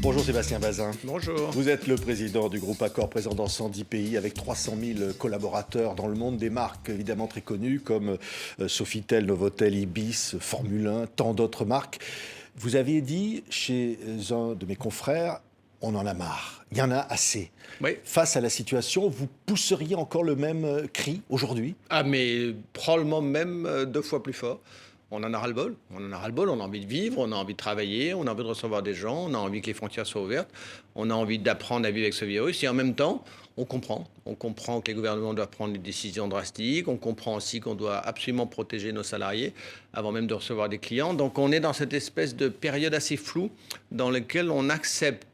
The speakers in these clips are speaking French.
Bonjour Sébastien Bazin. Bonjour. Vous êtes le président du groupe Accor présent dans 110 pays avec 300 000 collaborateurs dans le monde, des marques évidemment très connues comme Sofitel, Novotel, Ibis, Formule 1, tant d'autres marques. Vous aviez dit chez un de mes confrères, on en a marre, il y en a assez. Oui. Face à la situation, vous pousseriez encore le même cri aujourd'hui ? Ah, mais probablement même 2 fois plus fort. On en a ras-le-bol. On en a ras-le-bol. On a envie de vivre, on a envie de travailler, on a envie de recevoir des gens, on a envie que les frontières soient ouvertes, on a envie d'apprendre à vivre avec ce virus. Et en même temps, on comprend. On comprend que les gouvernements doivent prendre des décisions drastiques. On comprend aussi qu'on doit absolument protéger nos salariés avant même de recevoir des clients. Donc on est dans cette espèce de période assez floue dans laquelle on accepte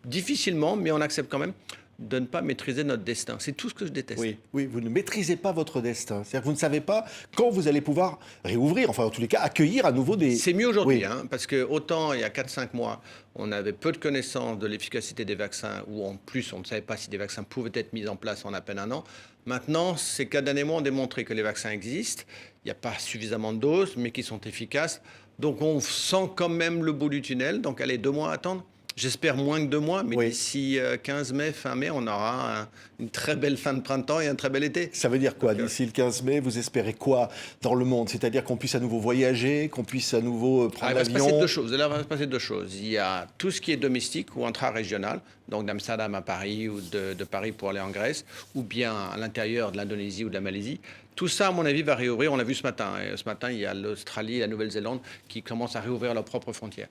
difficilement, mais on accepte quand même de ne pas maîtriser notre destin. C'est tout ce que je déteste. Oui, vous ne maîtrisez pas votre destin. C'est-à-dire que vous ne savez pas quand vous allez pouvoir réouvrir, enfin en tous les cas accueillir à nouveau des... C'est mieux aujourd'hui, Oui. parce que autant il y a 4-5 mois, on avait peu de connaissances de l'efficacité des vaccins, ou en plus on ne savait pas si des vaccins pouvaient être mis en place en à peine un an. Maintenant, ces 4 derniers mois ont démontré que les vaccins existent, il n'y a pas suffisamment de doses, mais qui sont efficaces. Donc on sent quand même le bout du tunnel, donc allez, 2 mois à attendre. J'espère moins que 2 mois, mais Oui. d'ici 15 mai, fin mai, on aura une très belle fin de printemps et un très bel été. Ça veut dire quoi? Donc, D'ici le 15 mai, vous espérez quoi dans le monde? C'est-à-dire qu'on puisse à nouveau voyager, qu'on puisse à nouveau prendre Il va se passer l'avion? 2 choses. Là, il va se passer 2 choses. Il y a tout ce qui est domestique ou intra-régional, donc d'Amsterdam à Paris ou de Paris pour aller en Grèce, ou bien à l'intérieur de l'Indonésie ou de la Malaisie. Tout ça, à mon avis, va réouvrir. On l'a vu ce matin. Et ce matin, il y a l'Australie et la Nouvelle-Zélande qui commencent à réouvrir leurs propres frontières.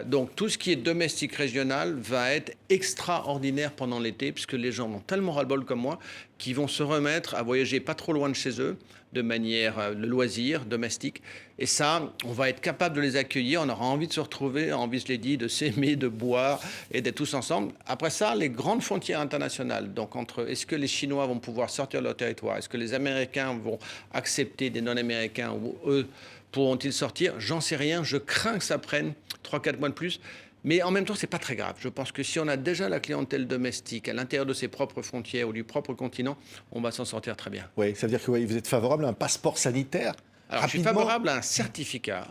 Donc tout ce qui est domestique régional va être extraordinaire pendant l'été, puisque les gens ont tellement ras-le-bol comme moi, qui vont se remettre à voyager pas trop loin de chez eux, de manière de loisir, domestique. Et ça, on va être capable de les accueillir. On aura envie de se retrouver, envie, je l'ai dit, de s'aimer, de boire et d'être tous ensemble. Après ça, les grandes frontières internationales. Donc, entre est-ce que les Chinois vont pouvoir sortir de leur territoire? Est-ce que les Américains vont accepter des non-Américains ou eux pourront-ils sortir? J'en sais rien. Je crains que ça prenne 3-4 mois de plus. Mais en même temps, ce n'est pas très grave. Je pense que si on a déjà la clientèle domestique à l'intérieur de ses propres frontières ou du propre continent, on va s'en sortir très bien. Oui, ça veut dire que vous êtes favorable à un passeport sanitaire? Alors, je suis Rapidement? favorable à un certificat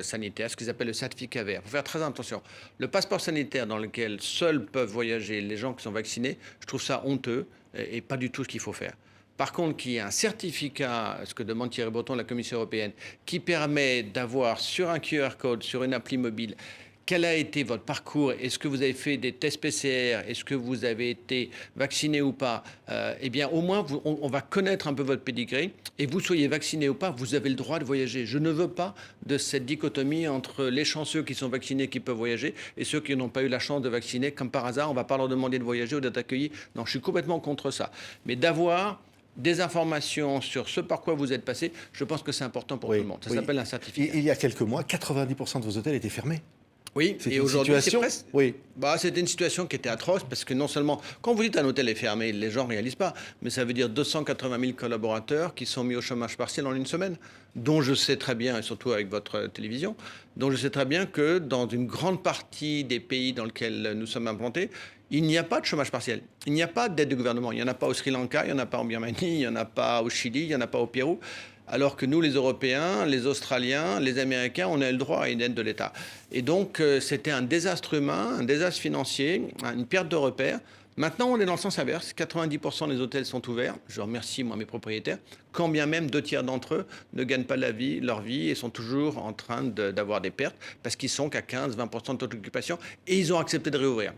sanitaire, ce qu'ils appellent le certificat vert. Il faut faire très attention. Le passeport sanitaire dans lequel seuls peuvent voyager les gens qui sont vaccinés, je trouve ça honteux et pas du tout ce qu'il faut faire. Par contre, qu'il y ait un certificat, ce que demande Thierry Breton de la Commission européenne, qui permet d'avoir sur un QR code, sur une appli mobile, quel a été votre parcours? Est-ce que vous avez fait des tests PCR? Est-ce que vous avez été vacciné ou pas? Eh bien, au moins, on va connaître un peu votre pédigré. Et vous soyez vacciné ou pas, vous avez le droit de voyager. Je ne veux pas de cette dichotomie entre les chanceux qui sont vaccinés, qui peuvent voyager, et ceux qui n'ont pas eu la chance de vacciner. Comme par hasard, on ne va pas leur demander de voyager ou d'être accueillis. Non, je suis complètement contre ça. Mais d'avoir des informations sur ce par quoi vous êtes passé, je pense que c'est important pour tout le monde. Ça s'appelle un certificat. Il y a quelques mois, 90% de vos hôtels étaient fermés. Oui, C'est et une aujourd'hui, c'est situation... presque... Oui. C'était une situation qui était atroce parce que non seulement, quand vous dites un hôtel est fermé, les gens ne réalisent pas, mais ça veut dire 280 000 collaborateurs qui sont mis au chômage partiel en une semaine, dont je sais très bien, et surtout avec votre télévision, dont je sais très bien que dans une grande partie des pays dans lesquels nous sommes implantés, il n'y a pas de chômage partiel. Il n'y a pas d'aide du gouvernement. Il n'y en a pas au Sri Lanka, il n'y en a pas en Birmanie, il n'y en a pas au Chili, il n'y en a pas au Pérou. Alors que nous, les Européens, les Australiens, les Américains, on a le droit à une aide de l'État. Et donc, c'était un désastre humain, un désastre financier, une perte de repères. Maintenant, on est dans le sens inverse. 90% des hôtels sont ouverts. Je remercie, moi, mes propriétaires. Quand bien même 2 tiers d'entre eux ne gagnent pas leur vie et sont toujours en train d'avoir des pertes parce qu'ils sont qu'à 15-20% de taux d'occupation. Et ils ont accepté de réouvrir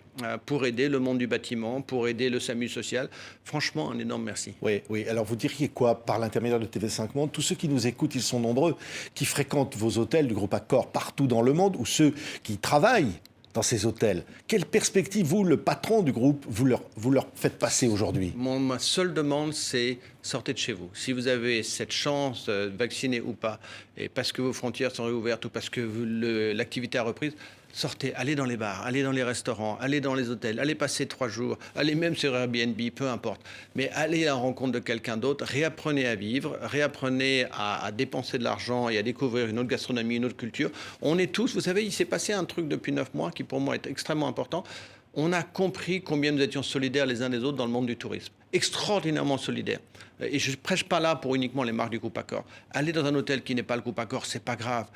pour aider le monde du bâtiment, pour aider le SAMU social. Franchement, un énorme merci. Oui, oui. Alors, vous diriez quoi par l'intermédiaire de TV5 Monde? Tous ceux qui nous écoutent, ils sont nombreux, qui fréquentent vos hôtels du groupe Accor partout dans le monde, ou ceux qui travaillent dans ces hôtels. Quelle perspective, vous, le patron du groupe, vous leur faites passer aujourd'hui? Ma seule demande, c'est sortez de chez vous. Si vous avez cette chance, vacciné ou pas, et parce que vos frontières sont réouvertes ou parce que l'activité a reprise, sortez, allez dans les bars, allez dans les restaurants, allez dans les hôtels, allez passer 3 jours, allez même sur Airbnb, peu importe. Mais allez à la rencontre de quelqu'un d'autre, réapprenez à vivre, réapprenez à dépenser de l'argent et à découvrir une autre gastronomie, une autre culture. On est tous, vous savez, il s'est passé un truc depuis 9 mois qui pour moi est extrêmement important. On a compris combien nous étions solidaires les uns des autres dans le monde du tourisme. Extraordinairement solidaires. Et je ne prêche pas là pour uniquement les marques du groupe Accor. Aller dans un hôtel qui n'est pas le groupe Accor, c'est pas grave.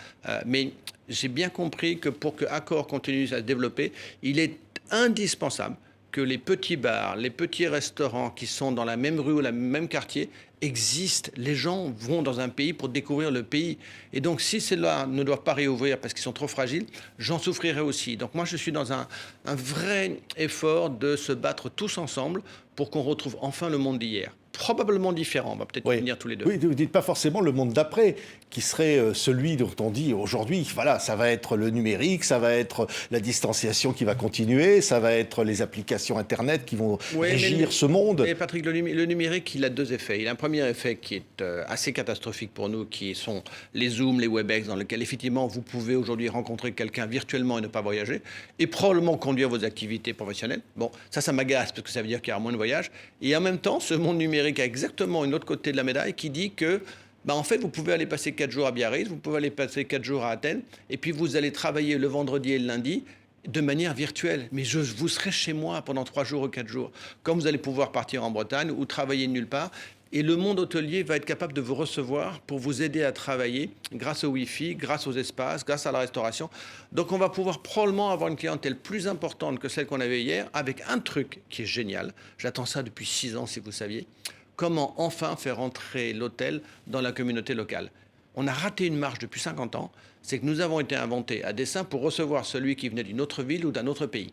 Mais J'ai bien compris que pour que Accor continue à se développer, il est indispensable que les petits bars, les petits restaurants qui sont dans la même rue ou le même quartier existent. Les gens vont dans un pays pour découvrir le pays. Et donc, si ceux-là ne doivent pas réouvrir parce qu'ils sont trop fragiles, j'en souffrirai aussi. Donc, moi, je suis dans un vrai effort de se battre tous ensemble pour qu'on retrouve enfin le monde d'hier. Probablement différent, on va peut-être finir tous les deux. Oui, vous ne dites pas forcément le monde d'après, qui serait celui dont on dit aujourd'hui, voilà, ça va être le numérique, ça va être la distanciation qui va continuer, ça va être les applications Internet qui vont régir ce monde. Et Patrick, le numérique, il a deux effets. Il a un premier effet qui est assez catastrophique pour nous, qui sont les Zooms, les Webex, dans lesquels effectivement vous pouvez aujourd'hui rencontrer quelqu'un virtuellement et ne pas voyager, et probablement conduire vos activités professionnelles. Bon, ça m'agace, parce que ça veut dire qu'il y aura moins de voyages. Et en même temps, ce monde numérique a exactement une autre côté de la médaille qui dit que, en fait, vous pouvez aller passer 4 jours à Biarritz, vous pouvez aller passer 4 jours à Athènes, et puis vous allez travailler le vendredi et le lundi de manière virtuelle. Mais vous serez chez moi pendant 3 jours ou 4 jours. Comme vous allez pouvoir partir en Bretagne ou travailler de nulle part. Et le monde hôtelier va être capable de vous recevoir pour vous aider à travailler grâce au Wi-Fi, grâce aux espaces, grâce à la restauration. Donc on va pouvoir probablement avoir une clientèle plus importante que celle qu'on avait hier, avec un truc qui est génial. J'attends ça depuis 6 ans, si vous saviez. Comment enfin faire entrer l'hôtel dans la communauté locale. On a raté une marche depuis 50 ans, c'est que nous avons été inventés à dessein pour recevoir celui qui venait d'une autre ville ou d'un autre pays.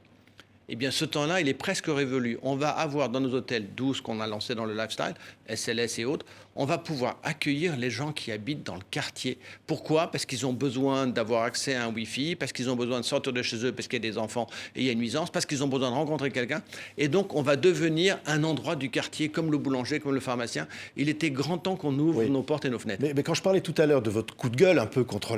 Eh bien, ce temps-là, il est presque révolu. On va avoir dans nos hôtels 12 qu'on a lancés dans le lifestyle, SLS et autres, on va pouvoir accueillir les gens qui habitent dans le quartier. Pourquoi? Parce qu'ils ont besoin d'avoir accès à un Wi-Fi, parce qu'ils ont besoin de sortir de chez eux, parce qu'il y a des enfants et il y a une nuisance, parce qu'ils ont besoin de rencontrer quelqu'un. Et donc, on va devenir un endroit du quartier, comme le boulanger, comme le pharmacien. Il était grand temps qu'on ouvre nos portes et nos fenêtres. Mais quand je parlais tout à l'heure de votre coup de gueule un peu contre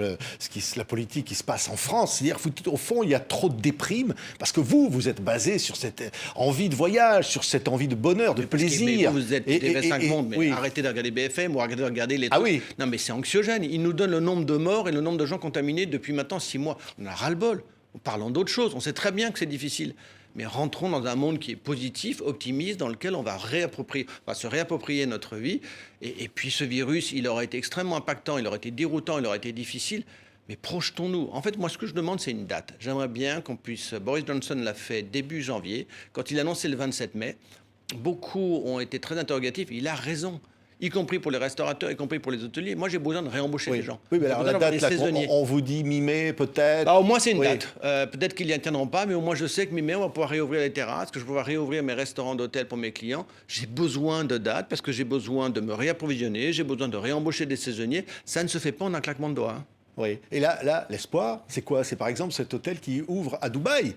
la politique qui se passe en France, c'est-à-dire qu'au fond, il y a trop de déprime, parce que vous êtes basé sur cette envie de voyage, sur cette envie de bonheur, de plaisir. Vous êtes TV5 Monde, mais arrêtez de regarder BFM ou arrêtez de regarder les trucs. Ah oui. Non, mais c'est anxiogène. Il nous donne le nombre de morts et le nombre de gens contaminés depuis maintenant 6 mois. On a ras-le-bol. Parlons d'autre chose. On sait très bien que c'est difficile. Mais rentrons dans un monde qui est positif, optimiste, dans lequel on va se réapproprier notre vie. Et puis ce virus, il aurait été extrêmement impactant, il aurait été déroutant, il aurait été difficile. Mais projetons-nous. En fait, moi, ce que je demande, c'est une date. J'aimerais bien qu'on puisse... Boris Johnson l'a fait début janvier, quand il a annoncé le 27 mai. Beaucoup ont été très interrogatifs. Il a raison, y compris pour les restaurateurs, y compris pour les hôteliers. Moi, j'ai besoin de réembaucher les gens. Oui, mais alors la date, là, on vous dit mi-mai, peut-être. Au moins, c'est une date. Peut-être qu'ils n'y tiendront pas, mais au moins, je sais que mi-mai, on va pouvoir réouvrir les terrasses, que je vais pouvoir réouvrir mes restaurants d'hôtel pour mes clients. J'ai besoin de dates parce que j'ai besoin de me réapprovisionner, j'ai besoin de réembaucher des saisonniers. Ça ne se fait pas en un claquement de doigts. Oui. Et là, l'espoir, c'est quoi? C'est par exemple cet hôtel qui ouvre à Dubaï,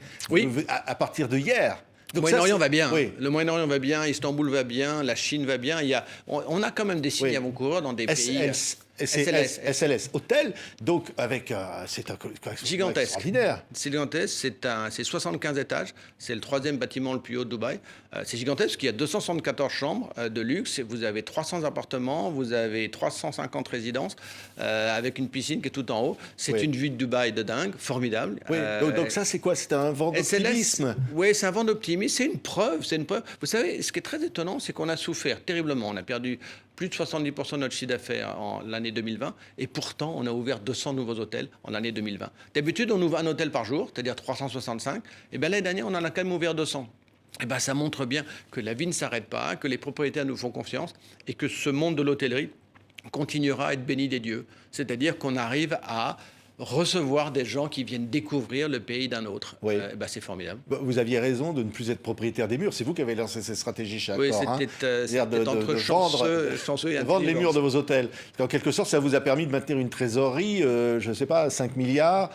à partir de hier. Le Moyen-Orient va bien. Oui. Le Moyen-Orient va bien, Istanbul va bien, la Chine va bien. On a quand même des signes avant-coureurs dans des pays... SLS Hôtel, donc avec c'est un gigantesque, extraordinaire. C'est gigantesque, c'est 75 étages, c'est le 3e bâtiment le plus haut de Dubaï. C'est gigantesque parce qu'il y a 274 chambres de luxe, et vous avez 300 appartements, vous avez 350 résidences avec une piscine qui est tout en haut. C'est une vue de Dubaï de dingue, formidable. Oui. Donc ça c'est quoi? C'est un vent d'optimisme. Oui, c'est un vent d'optimisme, c'est une preuve. Vous savez, ce qui est très étonnant, c'est qu'on a souffert terriblement. On a perdu plus de 70% de notre chiffre d'affaires en l'année 2020, et pourtant, on a ouvert 200 nouveaux hôtels en l'année 2020. D'habitude, on ouvre un hôtel par jour, c'est-à-dire 365, et bien l'année dernière, on en a quand même ouvert 200. Et bien, ça montre bien que la vie ne s'arrête pas, que les propriétaires nous font confiance, et que ce monde de l'hôtellerie continuera à être béni des dieux. C'est-à-dire qu'on arrive à recevoir des gens qui viennent découvrir le pays d'un autre. Oui. C'est formidable. Vous aviez raison de ne plus être propriétaire des murs. C'est vous qui avez lancé cette stratégie chez Accor. Oui, c'était entre chanceux et vendre les murs de vos hôtels. En quelque sorte, ça vous a permis de maintenir une trésorerie, je ne sais pas, 5 milliards.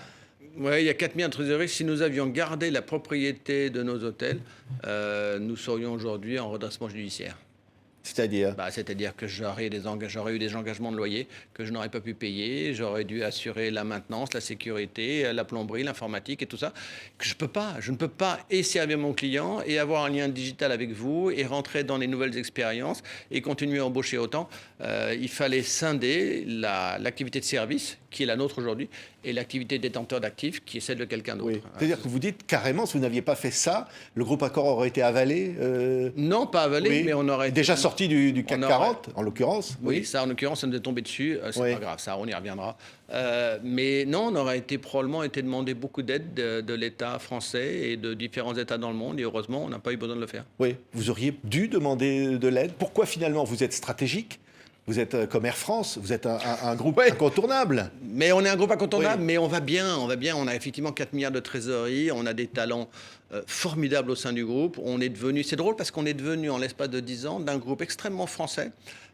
Oui, il y a 4 milliards de trésorerie. Si nous avions gardé la propriété de nos hôtels, nous serions aujourd'hui en redressement judiciaire. C'est-à-dire C'est-à-dire que j'aurais eu des engagements de loyer que je n'aurais pas pu payer, j'aurais dû assurer la maintenance, la sécurité, la plomberie, l'informatique et tout ça, que je ne peux pas et servir mon client et avoir un lien digital avec vous et rentrer dans les nouvelles expériences et continuer à embaucher autant. Il fallait scinder l'activité de service, qui est la nôtre aujourd'hui, et l'activité détenteur d'actifs, qui est celle de quelqu'un d'autre. Oui. C'est-à-dire que vous dites carrément, si vous n'aviez pas fait ça, le groupe Accor aurait été avalé Non, pas avalé, mais on aurait déjà sorti sorti du CAC 40, en l'occurrence. Oui, ça, en l'occurrence, ça nous est tombé dessus. C'est pas grave, ça, on y reviendra. Mais non, on aurait probablement été demandé beaucoup d'aide de l'État français et de différents États dans le monde. Et heureusement, on n'a pas eu besoin de le faire. Oui, vous auriez dû demander de l'aide. Pourquoi finalement vous êtes stratégique? Vous êtes comme Air France, vous êtes un groupe incontournable. Mais on est un groupe incontournable, mais on va bien, on va bien. On a effectivement 4 milliards de trésorerie, on a des talents formidables au sein du groupe. C'est drôle parce qu'on est devenu en l'espace de 10 ans d'un groupe extrêmement français,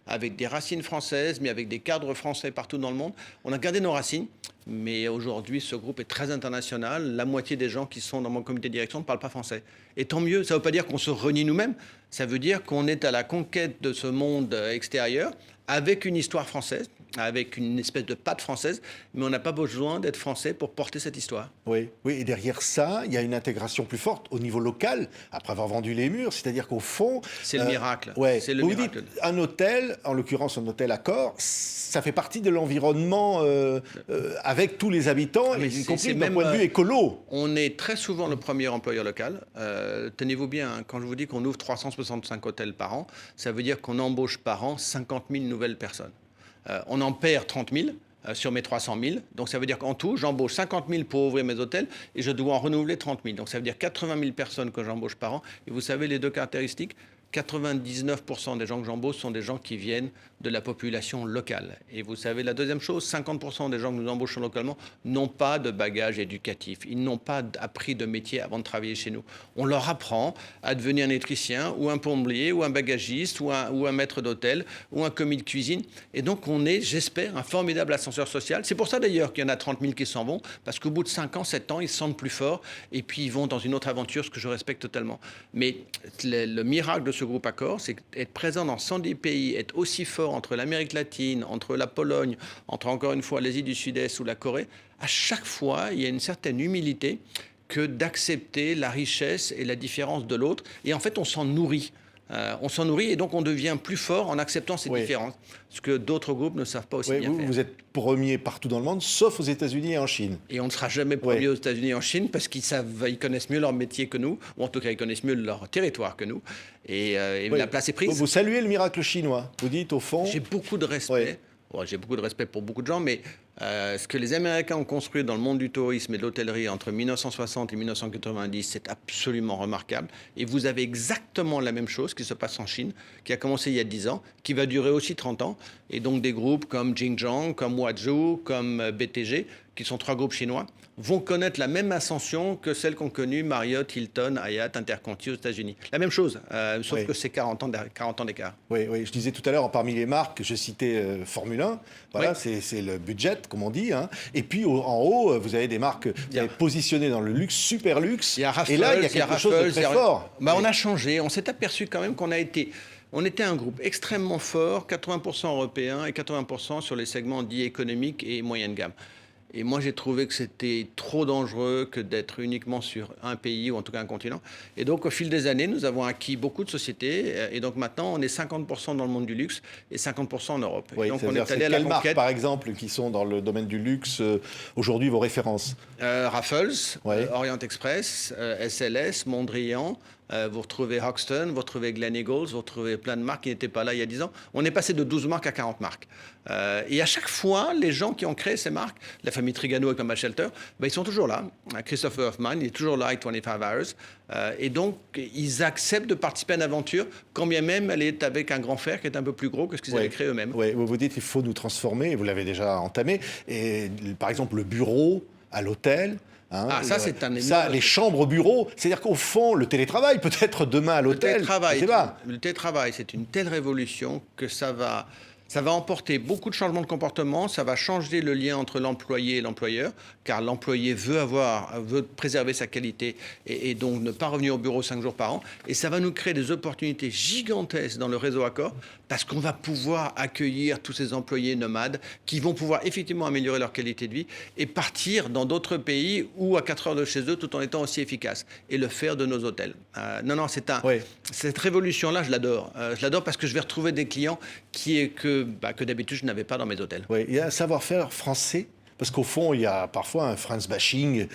avec des racines françaises, mais avec des cadres français partout dans le monde. On a gardé nos racines, mais aujourd'hui, ce groupe est très international. La moitié des gens qui sont dans mon comité de direction ne parlent pas français. Et tant mieux, ça ne veut pas dire qu'on se renie nous-mêmes, ça veut dire qu'on est à la conquête de ce monde extérieur, avec une histoire française, avec une espèce de patte française, mais on n'a pas besoin d'être français pour porter cette histoire. Oui, oui, et derrière ça, il y a une intégration plus forte au niveau local, après avoir vendu les murs, c'est-à-dire qu'au fond... C'est le miracle. Ouais, c'est le vous miracle. Dites, un hôtel, en l'occurrence un hôtel Accor, ça fait partie de l'environnement avec tous les habitants, y compris d'un point de vue écolo. On est très souvent le premier employeur local. Tenez-vous bien, hein, quand je vous dis qu'on ouvre 365 hôtels par an, ça veut dire qu'on embauche par an 50 000 nouvelles personnes. On en perd 30 000 sur mes 300 000. Donc ça veut dire qu'en tout, j'embauche 50 000 pour ouvrir mes hôtels et je dois en renouveler 30 000. Donc ça veut dire 80 000 personnes que j'embauche par an. Et vous savez les deux caractéristiques, 99% des gens que j'embauche sont des gens qui viennent de la population locale. Et vous savez la deuxième chose, 50% des gens que nous embauchons localement n'ont pas de bagage éducatif. Ils n'ont pas appris de métier avant de travailler chez nous. On leur apprend à devenir un électricien ou un plombier ou un bagagiste ou un maître d'hôtel ou un commis de cuisine. Et donc on est, j'espère, un formidable ascenseur social. C'est pour ça d'ailleurs qu'il y en a 30 000 qui s'en vont, parce qu'au bout de 5 ans, 7 ans, ils se sentent plus forts et puis ils vont dans une autre aventure, ce que je respecte totalement. Mais le miracle de ce groupe Accor, c'est être présent dans 110 pays, être aussi fort entre l'Amérique latine, entre la Pologne, entre encore une fois l'Asie du Sud-Est ou la Corée. À chaque fois, il y a une certaine humilité que d'accepter la richesse et la différence de l'autre. Et en fait, on s'en nourrit. Et donc on devient plus fort en acceptant ces différences, ce que d'autres groupes ne savent pas aussi bien faire. Vous êtes premier partout dans le monde, sauf aux États-Unis et en Chine. Et on ne sera jamais premier aux États-Unis et en Chine parce ils connaissent mieux leur métier que nous, ou en tout cas ils connaissent mieux leur territoire que nous. Et la place est prise. Vous saluez le miracle chinois. Vous dites au fond... J'ai beaucoup de respect. Bon, j'ai beaucoup de respect pour beaucoup de gens, mais ce que les Américains ont construit dans le monde du tourisme et de l'hôtellerie entre 1960 et 1990, c'est absolument remarquable. Et vous avez exactement la même chose qui se passe en Chine, qui a commencé il y a 10 ans, qui va durer aussi 30 ans. Et donc des groupes comme Jingjiang, comme Huazhu, comme BTG, qui sont 3 groupes chinois, vont connaître la même ascension que celles qu'ont connues Marriott, Hilton, Hyatt, Interconti aux États-Unis. La même chose, sauf que c'est 40 ans d'écart. Oui, je disais tout à l'heure, parmi les marques, je citais Formule 1, voilà, c'est le budget, comme on dit. Hein. Et puis en haut, vous avez des marques positionnées dans le luxe, super luxe. Raffles, et là, il y a quelque chose de très fort. On a changé, on s'est aperçu quand même on était un groupe extrêmement fort, 80% européen et 80% sur les segments dits économiques et moyenne gamme. Et moi, j'ai trouvé que c'était trop dangereux que d'être uniquement sur un pays ou en tout cas un continent. Et donc, au fil des années, nous avons acquis beaucoup de sociétés. Et donc, maintenant, on est 50% dans le monde du luxe et 50% en Europe. Oui, et donc, on est allé à la conquête. Quelles marques, par exemple, qui sont dans le domaine du luxe, aujourd'hui, vos références? Raffles, Orient Express, SLS, Mondrian. Vous retrouvez Hoxton, vous retrouvez Gleneagles, vous retrouvez plein de marques qui n'étaient pas là il y a 10 ans. On est passé de 12 marques à 40 marques. Et à chaque fois, les gens qui ont créé ces marques, la famille Trigano avec Mama Shelter, ils sont toujours là. Christopher Hoffman, il est toujours là avec 25 Hours. Et donc, ils acceptent de participer à une aventure, quand bien même elle est avec un grand frère qui est un peu plus gros que ce qu'ils avaient créé eux-mêmes. Oui, vous dites qu'il faut nous transformer, vous l'avez déjà entamé. Et par exemple, le bureau à l'hôtel... Hein, c'est un énorme... les chambres bureaux, c'est-à-dire qu'au fond, le télétravail peut-être demain à l'hôtel. Le télétravail, c'est une telle révolution que ça va emporter beaucoup de changements de comportement, ça va changer le lien entre l'employé et l'employeur, car l'employé veut préserver sa qualité et donc ne pas revenir au bureau 5 jours par an. Et ça va nous créer des opportunités gigantesques dans le réseau Accor, parce qu'on va pouvoir accueillir tous ces employés nomades qui vont pouvoir effectivement améliorer leur qualité de vie et partir dans d'autres pays ou à 4 heures de chez eux tout en étant aussi efficaces et le faire de nos hôtels. Cette révolution-là, je l'adore. Je l'adore parce que je vais retrouver des clients que d'habitude je n'avais pas dans mes hôtels. Oui, il y a un savoir-faire français Parce qu'au fond, il y a parfois un France bashing.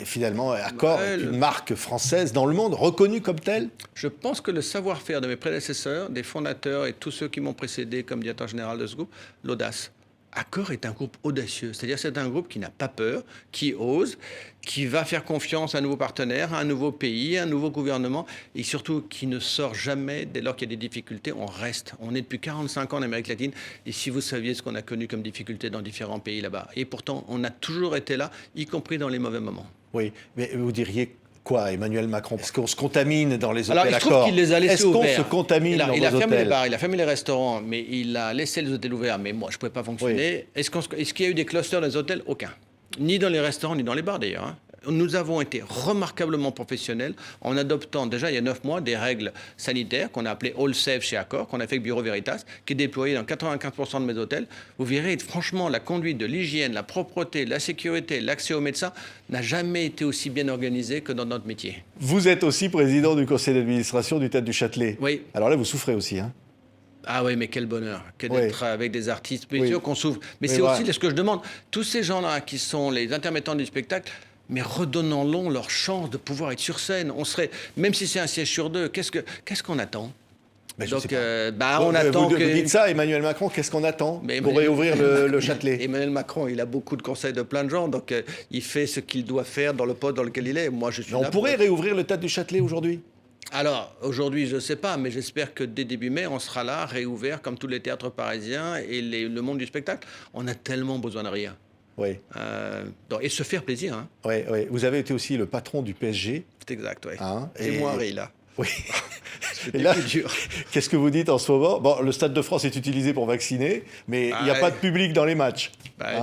Finalement, Accor est une marque française dans le monde, reconnue comme telle. Je pense que le savoir-faire de mes prédécesseurs, des fondateurs et tous ceux qui m'ont précédé comme directeur général de ce groupe, l'audace. Accor est un groupe audacieux, c'est-à-dire c'est un groupe qui n'a pas peur, qui ose, qui va faire confiance à un nouveau partenaire, à un nouveau pays, à un nouveau gouvernement, et surtout qui ne sort jamais dès lors qu'il y a des difficultés, on reste. On est depuis 45 ans en Amérique latine, et si vous saviez ce qu'on a connu comme difficultés dans différents pays là-bas, et pourtant on a toujours été là, y compris dans les mauvais moments. Oui, mais vous diriez quoi, Emmanuel Macron? Parce qu'on se contamine dans les hôtels. Alors, il se trouve qu'il les a laissés ouverts. Est-ce qu'on se contamine dans les hôtels? Il a fermé les bars, il a fermé les restaurants, mais il a laissé les hôtels ouverts. Mais moi, je ne pouvais pas fonctionner. Oui. Est-ce qu'il y a eu des clusters dans les hôtels? Aucun. Ni dans les restaurants, ni dans les bars, d'ailleurs. Nous avons été remarquablement professionnels en adoptant déjà il y a 9 mois des règles sanitaires qu'on a appelées All Safe chez Accor, qu'on a fait avec Bureau Veritas, qui est déployé dans 95% de mes hôtels. Vous verrez, franchement, la conduite de l'hygiène, la propreté, la sécurité, l'accès aux médecins n'a jamais été aussi bien organisé que dans notre métier. Vous êtes aussi président du conseil d'administration du Théâtre du Châtelet. Oui. Alors là, vous souffrez aussi, hein? Ah oui, mais quel bonheur que d'être avec des artistes. Bien sûr qu'on souffre. Mais c'est aussi ce que je demande. Tous ces gens-là qui sont les intermittents du spectacle, mais redonnons-leur leur chance de pouvoir être sur scène. On serait, même si c'est un siège sur deux, qu'est-ce qu'on attend? Donc, on attend vous dites ça, Emmanuel Macron, qu'est-ce qu'on attend pour réouvrir le Châtelet? Emmanuel Macron, il a beaucoup de conseils de plein de gens, donc il fait ce qu'il doit faire dans le poste dans lequel il est. Moi, je suis on pourrait réouvrir le Théâtre du Châtelet aujourd'hui? Alors, aujourd'hui, je ne sais pas, mais j'espère que dès début mai, on sera là, réouvert comme tous les théâtres parisiens et le monde du spectacle. On a tellement besoin de rire. Oui. Et se faire plaisir. Hein. Oui, oui. Vous avez été aussi le patron du PSG. C'est exact, oui. Et moi, Henri, là. Oui. Et là, qu'est-ce que vous dites en ce moment? Bon, le Stade de France est utilisé pour vacciner, mais il n'y a pas de public dans les matchs.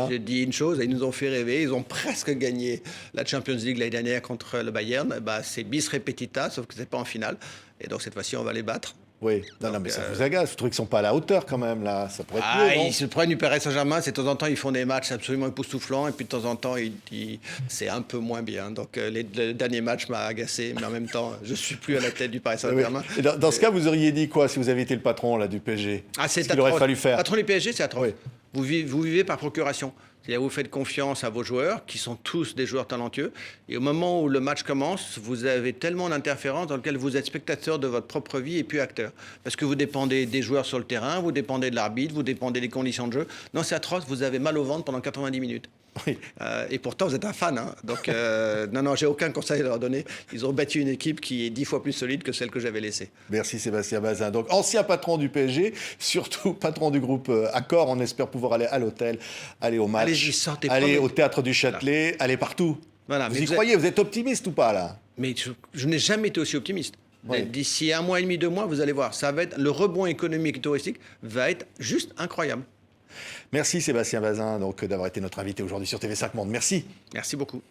J'ai dit une chose, ils nous ont fait rêver. Ils ont presque gagné la Champions League l'année dernière contre le Bayern. C'est bis repetita, sauf que ce n'est pas en finale. Et donc cette fois-ci, on va les battre. Oui, non, mais ça vous agace. Vous trouvez qu'ils ne sont pas à la hauteur quand même, là? Ça pourrait être mieux, non? Ils se prennent du Paris Saint-Germain. De temps en temps, ils font des matchs absolument époustouflants. Et puis de temps en temps, c'est un peu moins bien. Donc le dernier match m'a agacé. Mais en même temps, je ne suis plus à la tête du Paris Saint-Germain. Et dans ce cas, vous auriez dit quoi si vous aviez été le patron là, du PSG? C'est ce qu'il aurait fallu faire. Le patron du PSG, c'est atroce. Oui. Vous vivez par procuration. C'est-à-dire vous faites confiance à vos joueurs, qui sont tous des joueurs talentueux. Et au moment où le match commence, vous avez tellement d'interférences dans lequel vous êtes spectateur de votre propre vie et puis acteur. Parce que vous dépendez des joueurs sur le terrain, vous dépendez de l'arbitre, vous dépendez des conditions de jeu. Non, c'est atroce, vous avez mal au ventre pendant 90 minutes. Oui. Et pourtant, vous êtes un fan. Hein. Donc, non, j'ai aucun conseil à leur donner. Ils ont battu une équipe qui est 10 fois plus solide que celle que j'avais laissée. Merci Sébastien Bazin. Donc, ancien patron du PSG, surtout patron du groupe Accor. On espère pouvoir aller à l'hôtel, aller au match, aller au Théâtre du Châtelet, aller partout. Voilà, vous y croyez? Vous êtes optimiste ou pas, là? Mais je n'ai jamais été aussi optimiste. D'ici 1 mois et demi, 2 mois, vous allez voir. Le rebond économique et touristique va être juste incroyable. Merci Sébastien Bazin d'avoir été notre invité aujourd'hui sur TV5 Monde. Merci. Merci beaucoup.